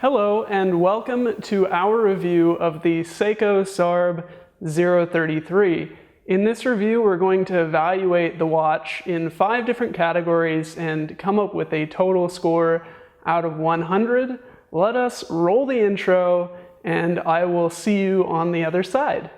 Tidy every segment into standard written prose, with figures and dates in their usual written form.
Hello and welcome to our review of the Seiko SARB033. In this review, we're going to evaluate the watch in 5 different categories and come up with a total score out of 100. Let us roll the intro and I will see you on the other side.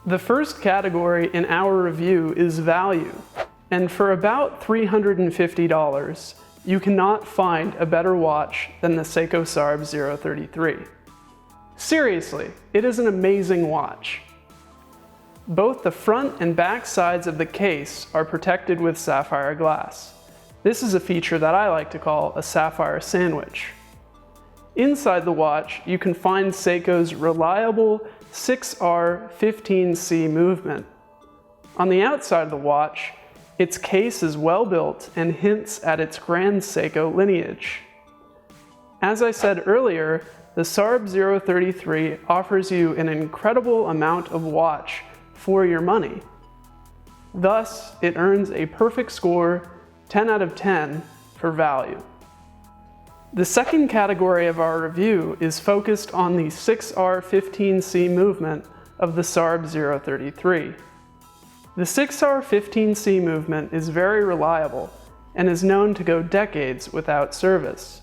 The first category in our review is value, and for about $350, you cannot find a better watch than the Seiko SARB033. Seriously, it is an amazing watch. Both the front and back sides of the case are protected with sapphire glass. This is a feature that I like to call a sapphire sandwich. Inside the watch, you can find Seiko's reliable 6R15C movement. On the outside of the watch, its case is well built and hints at its Grand Seiko lineage. As I said earlier, the SARB033 offers you an incredible amount of watch for your money. Thus, it earns a perfect score, 10 out of 10, for value. The second category of our review is focused on the 6R15C movement of the SARB033. The 6R15C movement is very reliable and is known to go decades without service.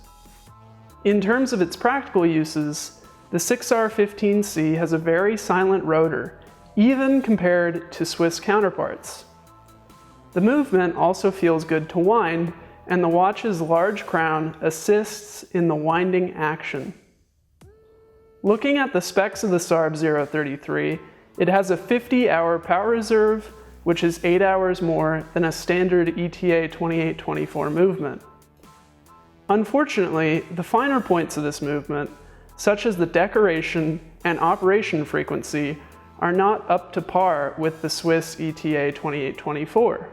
In terms of its practical uses, the 6R15C has a very silent rotor, even compared to Swiss counterparts. The movement also feels good to wind, and the watch's large crown assists in the winding action. Looking at the specs of the SARB033, it has a 50-hour power reserve, which is 8 hours more than a standard ETA 2824 movement. Unfortunately, the finer points of this movement, such as the decoration and operation frequency, are not up to par with the Swiss ETA 2824.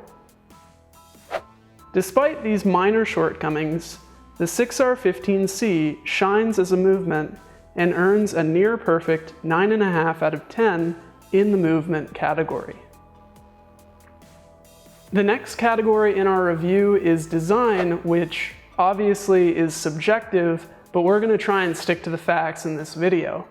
Despite these minor shortcomings, the 6R15C shines as a movement and earns a near-perfect 9.5 out of 10 in the movement category. The next category in our review is design, which obviously is subjective, but we're going to try and stick to the facts in this video.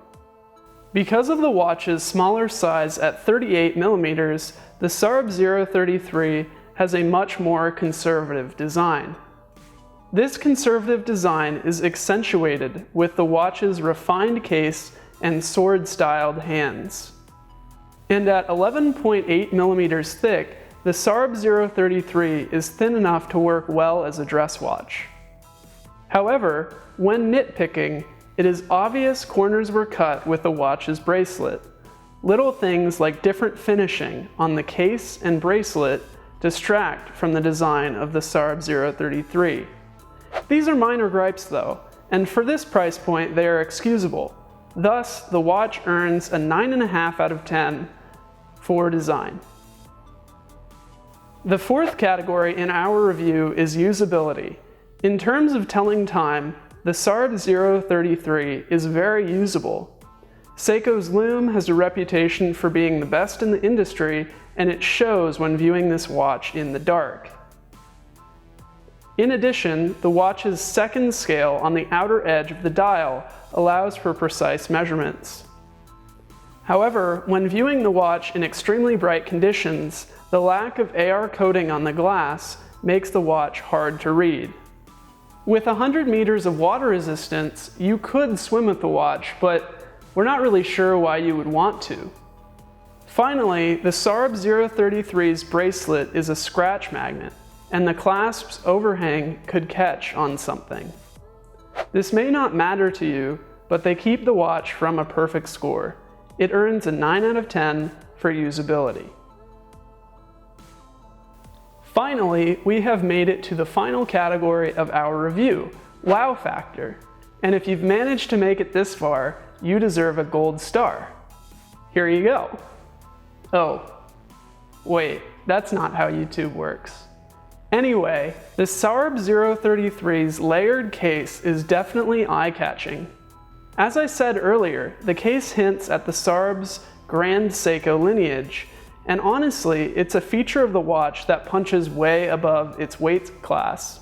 Because of the watch's smaller size at 38mm, the SARB033 has a much more conservative design. This conservative design is accentuated with the watch's refined case and sword-styled hands. And at 11.8mm thick, the SARB033 is thin enough to work well as a dress watch. However, when nitpicking, it is obvious corners were cut with the watch's bracelet. Little things like different finishing on the case and bracelet distract from the design of the SARB033. These are minor gripes though, and for this price point they are excusable. Thus, the watch earns a 9.5 out of 10 for design. The fourth category in our review is usability. In terms of telling time, the SARB033 is very usable. Seiko's lume has a reputation for being the best in the industry, and it shows when viewing this watch in the dark. In addition, the watch's second scale on the outer edge of the dial allows for precise measurements. However, when viewing the watch in extremely bright conditions, the lack of AR coating on the glass makes the watch hard to read. With 100 meters of water resistance, you could swim with the watch, but we're not really sure why you would want to. Finally, the SARB033's bracelet is a scratch magnet, and the clasp's overhang could catch on something. This may not matter to you, but they keep the watch from a perfect score. It earns a 9 out of 10 for usability. Finally, we have made it to the final category of our review, wow factor. And if you've managed to make it this far, you deserve a gold star. Here you go. Oh, wait, that's not how YouTube works. Anyway, the SARB033's layered case is definitely eye-catching. As I said earlier, the case hints at the SARB's Grand Seiko lineage, and honestly, it's a feature of the watch that punches way above its weight class.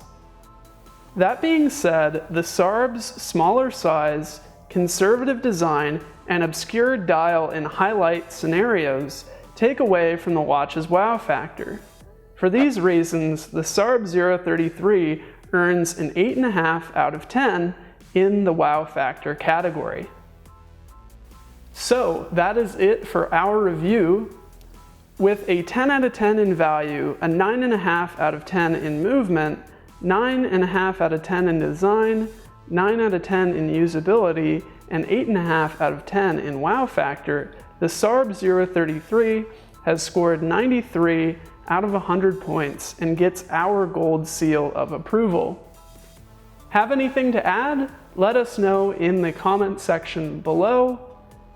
That being said, the SARB's smaller size, conservative design, and obscure dial in highlight scenarios take away from the watch's wow factor. For these reasons, the SARB033 earns an 8.5 out of 10 in the wow factor category. So that is it for our review. With a 10 out of 10 in value, a 9.5 out of 10 in movement, 9.5 out of 10 in design, 9 out of 10 in usability, and 8.5 out of 10 in wow factor, the SARB033 has scored 93 out of 100 points and gets our gold seal of approval. Have anything to add? Let us know in the comment section below.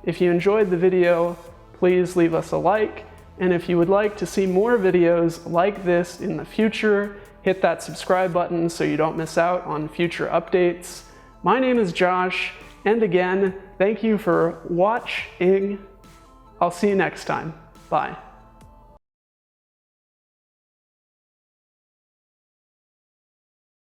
If you enjoyed the video, please leave us a like, and if you would like to see more videos like this in the future, hit that subscribe button so you don't miss out on future updates. My name is Josh, and again, thank you for watching. I'll see you next time. Bye.